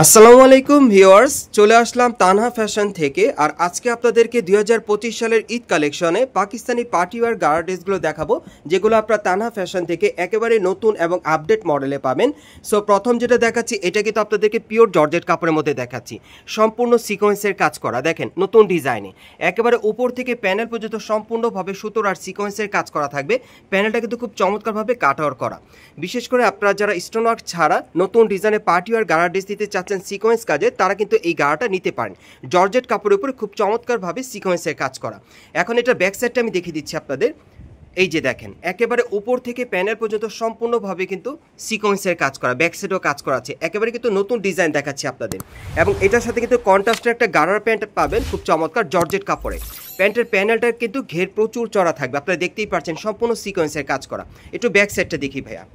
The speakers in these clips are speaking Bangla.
আসসালামু আলাইকুম ভিউয়ার্স, চলে আসলাম তানহা ফ্যাশন থেকে। আর আজকে আপনাদেরকে 2025 সালের ঈদ কালেকশনে পাকিস্তানি পার্টিওয়ার গাড়া ড্রেসগুলো দেখাবো, যেগুলো আপনারা তানহা ফ্যাশন থেকে একেবারে নতুন এবং আপডেট মডেলে পাবেন। সো প্রথম যেটা দেখাচ্ছি, এটা কিন্তু আপনাদেরকে পিওর জর্জেট কাপড়ের মধ্যে দেখাচ্ছি, সম্পূর্ণ সিকোয়েন্সের কাজ করা। দেখেন নতুন ডিজাইনে একেবারে উপর থেকে প্যানেল পর্যন্ত সম্পূর্ণভাবে সুতোর আর সিকোয়েন্সের কাজ করা থাকবে। প্যানেলটা কিন্তু খুব চমৎকারভাবে কাট আউট করা। বিশেষ করে আপনারা যারা স্টোন ওয়ার্ক ছাড়া নতুন ডিজাইনে পার্টিওয়ার গাড়া ড্রেস দিতে চাচ্ছেন সিকোয়েন্স কাজে, তারা কিন্তু এই গাড়াটা নিতে পারেন। জর্জেট কাপড়ের উপরে খুব চমৎকারভাবে সিকোয়েন্সের কাজ করা। এখন এটা ব্যাক সাইডটা আমি দেখিয়ে দিচ্ছি আপনাদের। এই যে দেখেন একেবারে উপর থেকে প্যানেল পর্যন্ত সম্পূর্ণভাবে কিন্তু সিকোয়েন্সের কাজ করা, ব্যাক সাইডেও কাজ করা আছে। একেবারে কিন্তু নতুন ডিজাইন দেখাচ্ছি আপনাদের। এবং এটার সাথে কিন্তু কন্ট্রাস্টের একটা গাড়ার প্যান্ট পাবেন, খুব চমৎকার জর্জেট কাপড়ে। প্যান্টের প্যানেলটার কিন্তু ঘের প্রচুর চড়া থাকবে, আপনারা দেখতেই পাচ্ছেন সম্পূর্ণ সিকোয়েন্সের কাজ করা। একটু ব্যাক সাইডটা দেখি ভাইয়া।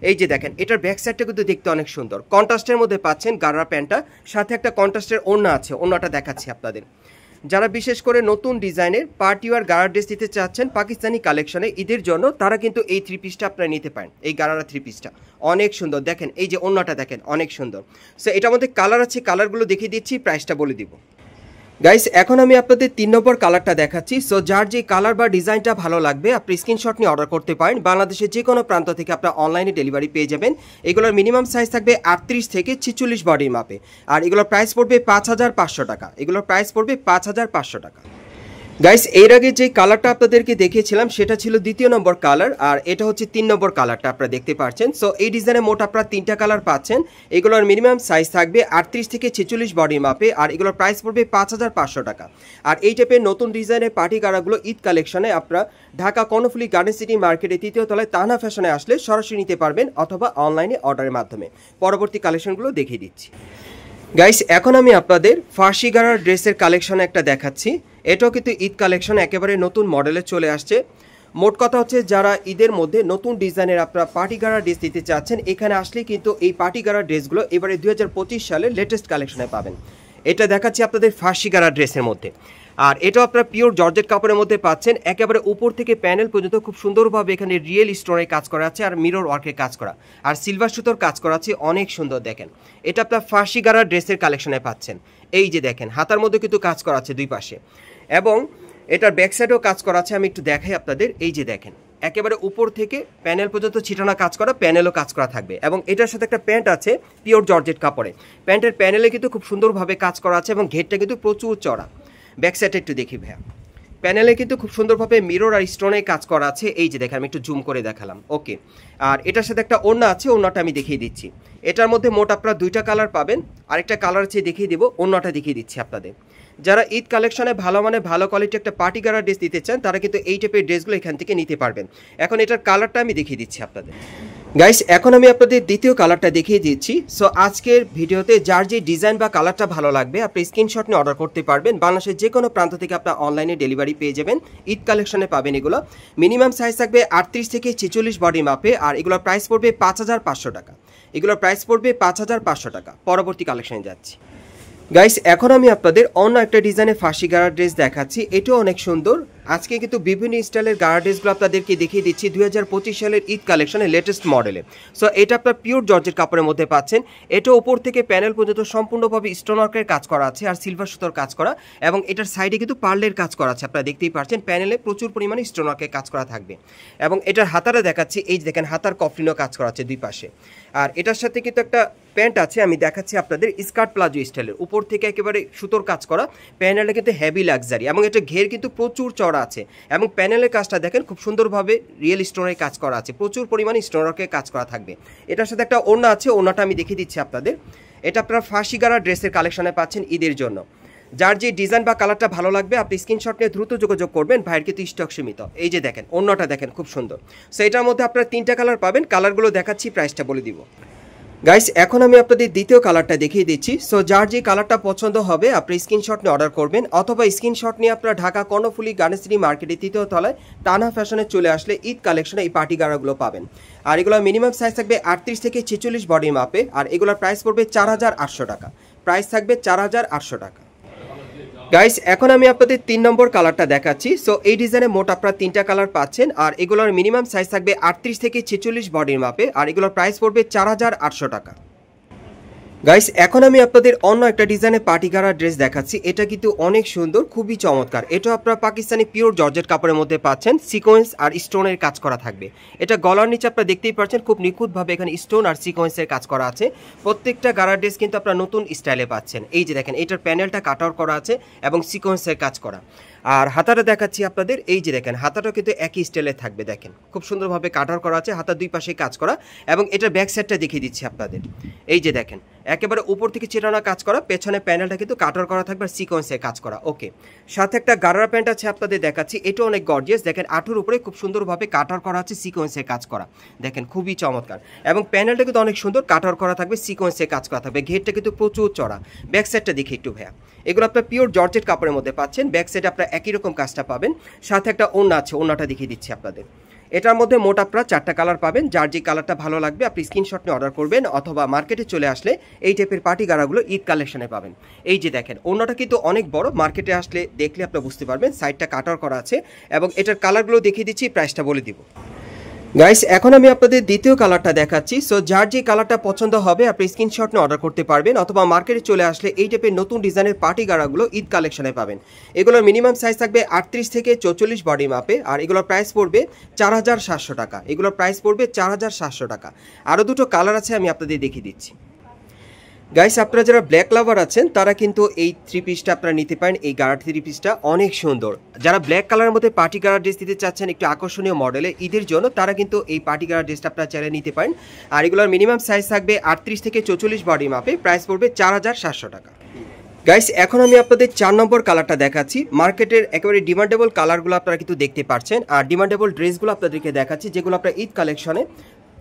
এই যে দেখেন এটার ব্যাক সাইডটা কিন্তু দেখতে অনেক সুন্দর, কন্ট্রাস্টের মধ্যে পাচ্ছেন গাড়া প্যান্টটা, সাথে একটা কন্ট্রাস্টের ওড়না আছে, ওড়নাটা দেখাচ্ছি আপনাদের। যারা বিশেষ করে নতুন ডিজাইনের পার্টিওয়ার গাড়া ড্রেস দিতে চাচ্ছেন পাকিস্তানি কালেকশনে ঈদের জন্য, তারা কিন্তু এই থ্রি পিসটা আপনারা নিতে পারেন। এই গাড়ারা থ্রি পিসটা অনেক সুন্দর, দেখেন এই যে ওড়নাটা দেখেন অনেক সুন্দর। সো এটার মধ্যে কালার আছে, কালারগুলো দেখিয়ে দিচ্ছি, প্রাইসটা বলে দিব। গাইস এখন আমি আপনাদের 3 নম্বর কালারটা দেখাচ্ছি। সো যার যে কালার বা ডিজাইনটা ভালো লাগবে আপনি স্ক্রিনশট নিয়ে অর্ডার করতে পারেন। বাংলাদেশের যে কোনো প্রান্ত থেকে আপনার অনলাইনে ডেলিভারি পেয়ে যাবেন। এগুলোর মিনিমাম সাইজ থাকবে 38 থেকে 46 বডির মাপে। আর এগুলোর প্রাইস পড়বে 5500 টাকা। এগুলোর প্রাইস পড়বে 5500 টাকা। গাইস এর আগে যে কালারটা আপনাদেরকে দেখিয়েছিলাম সেটা ছিল 2য় নম্বর কালার, আর এটা হচ্ছে 3 নম্বর কালারটা আপনারা দেখতে পাচ্ছেন। সো এই ডিজাইনে মোট আপনারা 3টা কালার পাচ্ছেন। এগুলোর মিনিমাম সাইজ থাকবে 38 থেকে 46 বডির মাপে। আর এগুলোর প্রাইস পড়বে 5500 টাকা। আর এই টাইপের নতুন ডিজাইনের পার্টি গাড়াগুলো ঈদ কালেকশনে আপনারা ঢাকা কর্ণফুলী গার্ডেন সিটি মার্কেটের 3য় তলায় তানহা ফ্যাশনে আসলে সরাসরি নিতে পারবেন, অথবা অনলাইনে অর্ডারের মাধ্যমে। পরবর্তী কালেকশনগুলো দেখিয়ে দিচ্ছি। গাইস এখন আমি আপনাদের ফার্সি গাড়ার ড্রেসের কালেকশন একটা দেখাচ্ছি। এটাও কিন্তু ঈদ কালেকশন একেবারে নতুন মডেলে চলে আসছে। মোট কথা হচ্ছে যারা ঈদের মধ্যে নতুন ডিজাইনের আপনারা পার্টি গাড়া ড্রেস দিতে চাচ্ছেন, এখানে আসলে কিন্তু এই পার্টি গাড়া ড্রেসগুলো এবারে 2025 সালের লেটেস্ট কালেকশনে পাবেন। এটা দেখাচ্ছি আপনাদের ফার্সি গাড়া ড্রেসের মধ্যে। আর এটাও আপনারা পিওর জর্জেট কাপড়ের মধ্যে পাচ্ছেন। একেবারে উপর থেকে প্যানেল পর্যন্ত খুব সুন্দরভাবে এখানে রিয়েল স্টোনের কাজ করা আছে, আর মিরর ওয়ার্কের কাজ করা, আর সিলভার সুতোর কাজ করা আছে, অনেক সুন্দর। দেখেন এটা আপনার ফার্সি গাড়া ড্রেসের কালেকশনে পাচ্ছেন। এই যে দেখেন হাতার মধ্যে কিন্তু কাজ করা আছে দুই পাশে, এবং এটার ব্যাক সাইডেও কাজ করা আছে। আমি একটু দেখাই আপনাদের। এই যে দেখেন একেবারে উপর থেকে প্যানেল পর্যন্ত ছিটানো কাজ করা, প্যানেলও কাজ করা থাকবে। এবং এটার সাথে একটা প্যান্ট আছে পিওর জর্জেট কাপড়ে। প্যান্টের প্যানেলে কিন্তু খুব সুন্দরভাবে কাজ করা আছে, এবং ঘেরটা কিন্তু প্রচুর চড়া। ব্যাক সাইডে একটু দেখি ভাইয়া। প্যানেলে কিন্তু খুব সুন্দরভাবে মিরর আর স্টোনে কাজ করা আছে। এই যে দেখেন আমি একটু জুম করে দেখালাম, ওকে। আর এটার সাথে একটা ওড়না আছে, ওড়নাটা আমি দেখিয়ে দিচ্ছি। এটার মধ্যে মোট আপনারা 2টা কালার পাবেন। আরেকটা কালার আছে দেখিয়ে দেবো, ওড়নাটা দেখিয়ে দিচ্ছি আপনাদের। যারা ঈদ কালেকশনে ভালো মানে ভালো কোয়ালিটি একটা পার্টি গাড়া ড্রেস দিতে চান, তারা কিন্তু এই টাইপের ড্রেসগুলো এখান থেকে নিতে পারবেন। এখন এটার কালারটা আমি দেখিয়ে দিচ্ছি আপনাদের। গাইস এখন আমি আপনাদের 2য় কালারটা দেখিয়ে দিচ্ছি। সো আজকের ভিডিওতে যার যে ডিজাইন বা কালারটা ভালো লাগবে আপনি স্ক্রিনশট নিয়ে অর্ডার করতে পারবেন। বাংলাদেশের যে কোনো প্রান্ত থেকে আপনার অনলাইনে ডেলিভারি পেয়ে যাবেন। ঈদ কালেকশনে পাবেন এগুলো। মিনিমাম সাইজ থাকবে 38 থেকে 46 বডি মাপে। আর এগুলোর প্রাইস পড়বে 5500 টাকা। এগুলোর প্রাইস পড়বে 5500 টাকা। পরবর্তী কালেকশনে যাচ্ছি। গাইস এখন আমি আপনাদের অন্য একটা ডিজাইনের ফার্সি গাড়া ড্রেস দেখাচ্ছি। এটাও অনেক সুন্দর। আজকে কিন্তু বিভিন্ন স্টাইলের গাড়া ড্রেসগুলো আপনাদেরকে দেখিয়ে দিচ্ছি 2025 সালের ঈদ কালেকশনের লেটেস্ট মডেলে। সো এটা আপনার পিওর জর্জেট কাপড়ের মধ্যে পাচ্ছেন। এটা উপর থেকে প্যানেল পর্যন্ত সম্পূর্ণভাবে স্টোন ওয়ার্কের কাজ করা আছে, আর সিলভার সুতোর কাজ করা, এবং এটার সাইডে কিন্তু পার্লের কাজ করা আছে। আপনারা দেখতেই পাচ্ছেন প্যানেলে প্রচুর পরিমাণে স্টোন ওয়ার্কের কাজ করা থাকবে। এবং এটার হাতাটা দেখাচ্ছি, এই যে দেখেন হাতার কফলিনও কাজ করা আছে দুই পাশে। আর এটার সাথে কিন্তু একটা প্যান্ট আছে, আমি দেখাচ্ছি আপনাদের স্কার্ট প্লাজো স্টাইলের। উপর থেকে একেবারে সুতোর কাজ করা, প্যানেলটা কিন্তু হেভি লাক্সারি, এবং এটা ঘের কিন্তু প্রচুর চড়া আছে। এবং প্যানেলের কাজটা দেখেন খুব সুন্দরভাবে রিয়েল স্টোনের কাজ করা আছে, প্রচুর পরিমাণে স্টোনের কাজ করা থাকবে। এটার সাথে একটা ওড়না আছে, ওড়নাটা আমি দেখিয়ে দিচ্ছি আপনাদের। এটা আপনারা ফার্সি গাড়া ড্রেসের কালেকশনে পাচ্ছেন ঈদের জন্য। যার যে ডিজাইন বা কালারটা ভালো লাগবে আপনি স্ক্রিনশট নিয়ে দ্রুত যোগাযোগ করবেন, ভাইয়ের কিন্তু স্টক সীমিত। এই যে দেখেন ওড়নাটা দেখেন খুব সুন্দর। সো এটার মধ্যে আপনারা 3টা কালার পাবেন। কালারগুলো দেখাচ্ছি, প্রাইসটা বলে দিব। গাইস এখন আমি আপনাদের 2য় কালারটা দেখিয়ে দিচ্ছি। সো যার যে কালারটা পছন্দ হবে আপনি স্ক্রিনশট নিয়ে অর্ডার করবেন, অথবা স্ক্রিনশট নিয়ে আপনারা ঢাকা কর্ণফুলী গার্ডেন সিটি মার্কেটের 3য় তলায় তানহা ফ্যাশনে চলে আসলে ঈদ কালেকশনে এই পার্টি গাড়াগুলো পাবেন। আর এগুলো মিনিমাম সাইজ থাকবে 38 থেকে 46 বডির মাপে। আর এগুলোর প্রাইস পড়বে 4800 টাকা। প্রাইস থাকবে 4800 টাকা। গাইস এখন আমি আপনাদের 3 নম্বর কালারটা দেখাচ্ছি। সো এই ডিজাইনে মোট আপনারা 3টা কালার পাচ্ছেন। আর এগুলোর মিনিমাম সাইজ থাকবে 38 থেকে 46 বডির মাপে। আর এগুলোর প্রাইস পড়বে 4800 টাকা। গাইস এখন আমি আপনাদের অন্য একটা ডিজাইনের পার্টি গারা ড্রেস দেখাচ্ছি। এটা কিন্তু অনেক সুন্দর, খুবই চমৎকার। এটা আপনারা পাকিস্তানি পিওর জর্জেট কাপড়ের মধ্যে পাচ্ছেন, সিকোয়েন্স আর স্টোনের কাজ করা থাকবে। এটা গলার নিচে আপনারা দেখতেই পাচ্ছেন খুব নিখুঁতভাবে এখানে স্টোন আর সিকোয়েন্সের কাজ করা আছে। প্রত্যেকটা গারা ড্রেস কিন্তু আপনারা নতুন স্টাইলে পাচ্ছেন। এই যে দেখেন এটার প্যানেলটা কাট আউট করা আছে এবং সিকোয়েন্সের কাজ করা। আর হাতাটা দেখাচ্ছি আপনাদের, এই যে দেখেন হাতাটাও কিন্তু একই স্টাইলে থাকবে। দেখেন খুব সুন্দরভাবে কাট আউট করা আছে, হাতার দুই পাশে কাজ করা। এবং এটার ব্যাক সাইডটা দেখিয়ে দিচ্ছি আপনাদের। এই যে দেখেন একেবারে উপর থেকে চিরানো কাজ করা, পেছনে প্যানেলটা কিন্তু কাট আউট করা থাকবে আর সিকোয়েন্সে কাজ করা। ওকে, সাথে একটা গারারা প্যান্ট আছে আপনাদের দেখাচ্ছি। এটা অনেক গর্জিয়াস। দেখেন আঁটুর উপরে খুব সুন্দরভাবে কাট আউট করা আছে, সিকোয়েন্সে কাজ করা। দেখেন খুবই চমৎকার। এবং প্যানেলটা কিন্তু অনেক সুন্দর কাট আউট করা থাকবে, সিকোয়েন্সে কাজ করা থাকবে। ঘেরটা কিন্তু প্রচুর চড়া। ব্যাক সাইডটা দেখি একটু ভাইয়া। এগুলো আপনার পিওর জর্জেট কাপড়ের মধ্যে পাচ্ছেন। ব্যাক সাইডে আপনার একই রকম কাজটা পাবেন। সাথে একটা ওড়না আছে, ওড়নাটা দেখিয়ে দিচ্ছি আপনাদের। এটার মধ্যে মোট আপনারা 4টা কালার পাবেন। যার যে কালারটা ভালো লাগবে আপনি স্ক্রিনশট নিয়ে অর্ডার করবেন, অথবা মার্কেটে চলে আসলে এই টাইপের পার্টি গারাগুলো ঈদ কালেকশনে পাবেন। এই যে দেখেন ওড়নাটা কিন্তু অনেক বড়, মার্কেটে আসলে দেখলে আপনি বুঝতে পারবেন। সাইডটা কাটার করা আছে এবং এটার কালারগুলো দেখিয়ে দিচ্ছি, প্রাইসটা বলে দিব। গাইস এখন আমি আপনাদের দ্বিতীয় কালারটা দেখাচ্ছি। সো যার যে কালারটা পছন্দ হবে আপনি স্ক্রিনশট নিয়ে অর্ডার করতে পারবেন, অথবা মার্কেটে চলে আসলে এই টাইপের নতুন ডিজাইনের পার্টি গারাগুলো ঈদ কালেকশনে পাবেন। এগুলোর মিনিমাম সাইজ থাকবে 38 থেকে 44 বডি মাপে। আর এগুলোর প্রাইস পড়বে 4700 টাকা। এগুলোর প্রাইস পড়বে 4700 টাকা। আরও দুটো কালার আছে, আমি আপনাদের দেখিয়ে দিচ্ছি। গাইস আপনারা যারা ব্ল্যাক লাভার আছেন তারা কিন্তু এই 3 পিসটা আপনারা নিতে পারেন। এই গারা 3 পিসটা অনেক সুন্দর। যারা ব্ল্যাক কালারের মধ্যে পার্টি গারা ড্রেস দিতে চাচ্ছেন একটু আকর্ষণীয় মডেলে ঈদের জন্য, তারা কিন্তু এই পার্টি গারা ড্রেসটা আপনারা চাইলে নিতে পারেন। আর এগুলোর মিনিমাম সাইজ থাকবে 38 থেকে 44 বডি মাপে। প্রাইস পড়বে 4700 টাকা। গাইস এখন আমি আপনাদের 4 নম্বর কালারটা দেখাচ্ছি। মার্কেটের একেবারে ডিমান্ডেবল কালারগুলো আপনারা কিন্তু দেখতে পাচ্ছেন, আর ডিমান্ডেবল ড্রেসগুলো আপনাদেরকে দেখাচ্ছি, যেগুলো আপনারা ঈদ কালেকশনে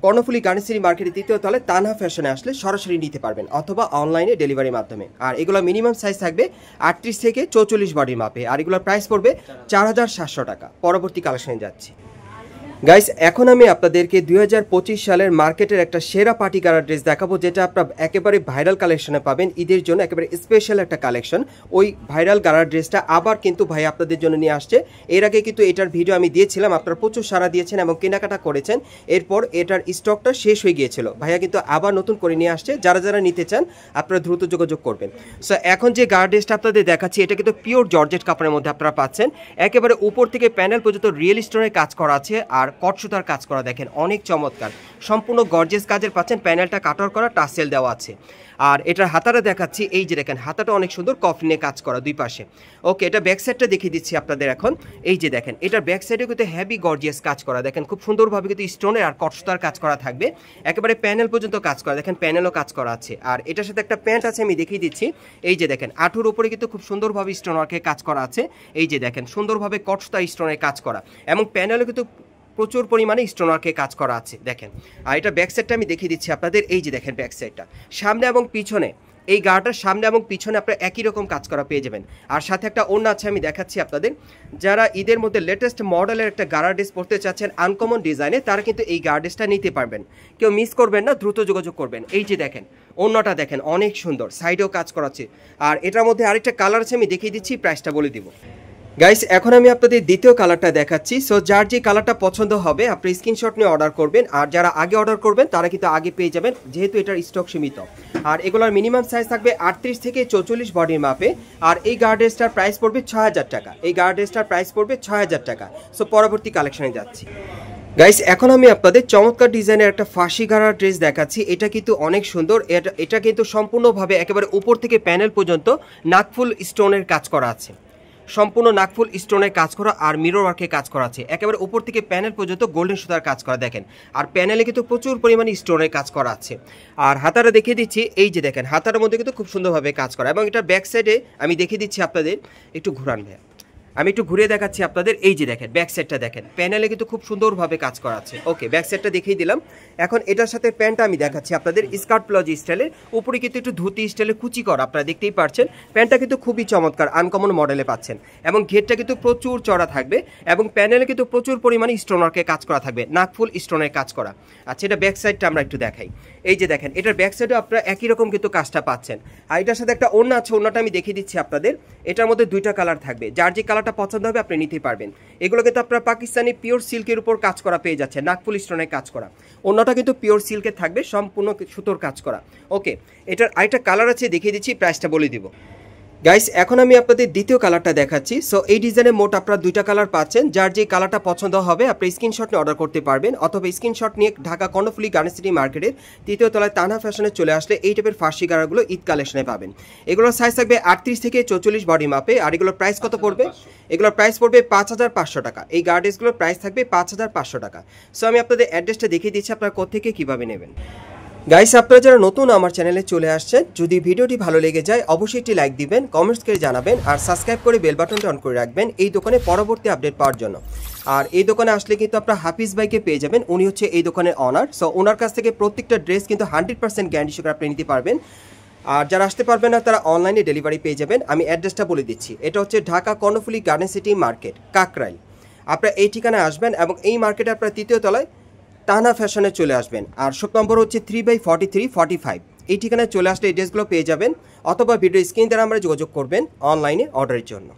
কর্ণফুলী গার্নিসেরি মার্কেটের দ্বিতীয় তলে তানহা ফ্যাশনে আসলে সরাসরি নিতে পারবেন, অথবা অনলাইনে ডেলিভারির মাধ্যমে। আর এগুলো মিনিমাম সাইজ থাকবে 38 থেকে 44 বডির মাপে। আর এগুলোর প্রাইস পড়বে 4700 টাকা। পরবর্তী কালেকশনে যাচ্ছি। গাইস এখন আমি আপনাদেরকে 2025 সালের মার্কেটের একটা সেরা পার্টি গারা ড্রেস দেখাবো, যেটা আপনারা একেবারে ভাইরাল কালেকশনে পাবেন ঈদের জন্য। একেবারে স্পেশাল একটা কালেকশন। ওই ভাইরাল গারা ড্রেসটা আবার কিন্তু ভাই আপনাদের জন্য নিয়ে আসছে। এর আগে কিন্তু এটার ভিডিও আমি দিয়েছিলাম, আপনারা প্রচুর সাড়া দিয়েছেন এবং কেনাকাটা করেছেন। এরপর এটার স্টকটা শেষ হয়ে গিয়েছিল। ভাইয়া কিন্তু আবার নতুন করে নিয়ে আসছে। যারা যারা নিতে চান আপনারা দ্রুত যোগাযোগ করবেন। সো এখন যে গারা ড্রেসটা আপনাদের দেখাচ্ছি, এটা কিন্তু পিওর জর্জেট কাপড়ের মধ্যে আপনারা পাচ্ছেন। একেবারে উপর থেকে প্যানেল পর্যন্ত রিয়েল স্টোনের কাজ করা আছে, আর কটসুতার কাজ করা। দেখেন অনেক চমৎকার, সম্পূর্ণ গর্জিয়াস কাজের পাচ্ছেন। প্যানেলটা কাটার করা, টাসেল দেওয়া আছে। আর এটার হাতাটা দেখাচ্ছি, এই যে দেখেন হাতাটা অনেক সুন্দর কফলিনে কাজ করা দুই পাশে। ওকে, এটা ব্যাক সাইডটা দেখিয়ে দিচ্ছি আপনাদের এখন। এই যে দেখেন এটার ব্যাক সাইডে কিন্তু হেভি গর্জিয়াস কাজ করা। দেখেন খুব সুন্দরভাবে কিন্তু স্টোনের আর কটসুতার কাজ করা থাকবে। একেবারে প্যানেল পর্যন্ত কাজ করা। দেখেন প্যানেলও কাজ করা আছে। আর এটার সাথে একটা প্যান্ট আছে, আমি দেখিয়ে দিচ্ছি। এই যে দেখেন আঁটুর উপরে কিন্তু খুব সুন্দরভাবে স্টোন ওয়ার্কের কাজ করা আছে। এই যে দেখেন সুন্দরভাবে কটসুতা স্টোনের কাজ করা, এবং প্যানেলও কিন্তু প্রচুর পরিমাণে স্টোন ওয়ার্কে কাজ করা আছে। দেখেন আর এটা ব্যাক সাইডটা আমি দেখিয়ে দিচ্ছি আপনাদের। এই যে দেখেন ব্যাক সাইডটা, সামনে এবং পিছনে এই গাটার সামনে এবং পিছনে আপনারা একই রকম কাজ করা পেয়ে যাবেন। আর সাথে একটা ওড়না আছে, আমি দেখাচ্ছি আপনাদের। যারা ঈদের মধ্যে লেটেস্ট মডেলের একটা গারা ড্রেস পরতে চাচ্ছেন আনকমন ডিজাইনে, তারা কিন্তু এই গারা ড্রেসটা নিতে পারবেন। কেউ মিস করবেন না, দ্রুত যোগাযোগ করবেন। এই যে দেখেন ওড়নাটা দেখেন অনেক সুন্দর, সাইডেও কাজ করা আছে। আর এটার মধ্যে আরেকটা কালার আছে, আমি দেখিয়ে দিচ্ছি, প্রাইসটা বলে দিব। গাইস এখন আমি আপনাদের দ্বিতীয় কালারটা দেখাচ্ছি। সো যার যে কালারটা পছন্দ হবে আপনি স্ক্রিনশট নিয়ে অর্ডার করবেন। আর যারা আগে অর্ডার করবেন তারা কিন্তু আগে পেয়ে যাবেন, যেহেতু এটার স্টক সীমিত। আর এগুলোর মিনিমাম সাইজ থাকবে 38 থেকে 44 বডির মাপে। আর এই গারা ড্রেসটার প্রাইস পড়বে 6000 টাকা। এই গারা ড্রেসটার প্রাইস পড়বে 6000 টাকা। সো পরবর্তী কালেকশনে যাচ্ছি। গাইস এখন আমি আপনাদের চমৎকার ডিজাইনের একটা ফাঁসি গারা ড্রেস দেখাচ্ছি। এটা কিন্তু অনেক সুন্দর। এটা কিন্তু সম্পূর্ণভাবে একেবারে উপর থেকে প্যানেল পর্যন্ত নাকফুল স্টোনের কাজ করা আছে। সম্পূর্ণ নাকফুল স্টোনের কাজ করা আর মিরর ওয়ার্কে কাজ করা আছে। একেবারে উপর থেকে প্যানেল পর্যন্ত গোল্ডেন সুতার কাজ করা। দেখেন আর প্যানেলে কিন্তু প্রচুর পরিমাণে স্টোনের কাজ করা আছে। আর হাতাটা দেখিয়ে দিচ্ছি, এই যে দেখেন হাতার মধ্যে কিন্তু খুব সুন্দরভাবে কাজ করা। এবং এটা ব্যাক সাইডে আমি দেখিয়ে দিচ্ছি আপনাদের, একটু ঘুরান ভাইয়া, আমি একটু ঘুরে দেখাচ্ছি আপনাদের। এই যে দেখেন ব্যাক সাইডটা দেখেন, প্যানেলে কিন্তু খুব সুন্দরভাবে কাজ করা আছে। ওকে, ব্যাক সাইডটা দেখিয়ে দিলাম। এখন এটার সাথে প্যান্টটা আমি দেখাচ্ছি আপনাদের স্কার্ট প্লাজো স্টাইলের, উপরে কিন্তু একটু ধুতি স্টাইলে কুচি করা, আপনারা দেখতেই পাচ্ছেন। প্যান্টটা কিন্তু খুবই চমৎকার, আনকমন মডেলে পাচ্ছেন। এবং ঘেরটা কিন্তু প্রচুর চড়া থাকবে, এবং প্যানেলে কিন্তু প্রচুর পরিমাণে স্টোন ওয়ার্কে কাজ করা থাকবে, নাকফুল স্টোনের কাজ করা। আচ্ছা, এটা ব্যাক সাইডটা আমরা একটু দেখাই। এই যে দেখেন এটার ব্যাক সাইডে আপনারা একই রকম কিন্তু কাজটা পাচ্ছেন। আর এটার সাথে একটা ওড়না আছে, ওড়নাটা আমি দেখিয়ে দিচ্ছি আপনাদের। এটার মধ্যে দুইটা কালার থাকবে। যার যে কালারটা কালারটা পছন্দ হবে আপনি নিতে পারবেন। এগুলো কিন্তু আপনার পাকিস্তানি পিওর সিল্কের উপর কাজ করা পেয়ে যাচ্ছে, নাকফুল স্টোনের কাজ করা। অন্যটা কিন্তু পিওর সিল্কের থাকবে, সম্পূর্ণ সুতোর কাজ করা। ওকে, এটার আরেকটা কালার আছে, দেখিয়ে দিচ্ছি, প্রাইসটা বলে দিব। গাইস এখন আমি আপনাদের দ্বিতীয় কালারটা দেখাচ্ছি। সো এই ডিজাইনে মোট আপনারা দুইটা কালার পাচ্ছেন। যার যে কালারটা পছন্দ হবে আপনি স্ক্রিনশট নিয়ে অর্ডার করতে পারবেন, অথবা স্ক্রিনশট নিয়ে ঢাকা কর্ণফুলী গার্ডেন সিটি মার্কেটের তৃতীয় তলায় তানহা ফ্যাশনে চলে আসলে এই টাইপের ফার্সি গাড়াগুলো ঈদ কালেকশনে পাবেন। এগুলোর সাইজ থাকবে 38 থেকে 44 বডি মাপে। আর এগুলোর প্রাইস কত পড়বে? এগুলোর প্রাইস পড়বে 5500 টাকা। এই গার্ডেসগুলোর প্রাইস থাকবে 5500 টাকা। সো আমি আপনাদের অ্যাড্রেসটা দেখিয়ে দিচ্ছি আপনারা কোত্থেকে কীভাবে নেবেন। গাইস আপনারা যারা নতুন আমার চ্যানেলে চলে আসছেন, যদি ভিডিওটি ভালো লেগে যায় অবশ্যই একটি লাইক দিবেন, কমেন্টস করে জানাবেন, আর সাবস্ক্রাইব করে বেল বাটনটা অন করে রাখবেন এই দোকানে পরবর্তী আপডেট পাওয়ার জন্য। আর এই দোকানে আসলে কিন্তু আপনারা হাফিজ ভাইকে পেয়ে যাবেন, উনি হচ্ছে এই দোকানের অনার। সো ওনার কাছ থেকে প্রত্যেকটা ড্রেস কিন্তু 100% গ্যারান্টি সহকারে আপনি নিতে পারবেন। আর যারা আসতে পারবেন না তারা অনলাইনে ডেলিভারি পেয়ে যাবেন। আমি অ্যাড্রেসটা বলে দিচ্ছি, এটা হচ্ছে Dhaka Karnaphuli garden city market, Kakrail. আপনারা এই ঠিকানায় আসবেন এবং এই মার্কেটে আপনারা তৃতীয় তলায় তানহা ফ্যাশনে চলে আসবেন। আর শপ নম্বর হচ্ছে 3/43-45। এই ঠিকানায় চলে আসলে এই ড্রেসগুলো পেয়ে যাবেন, অথবা ভিডিও স্ক্রিন দ্বারা আমরা যোগাযোগ করবেন অনলাইনে অর্ডারের জন্য।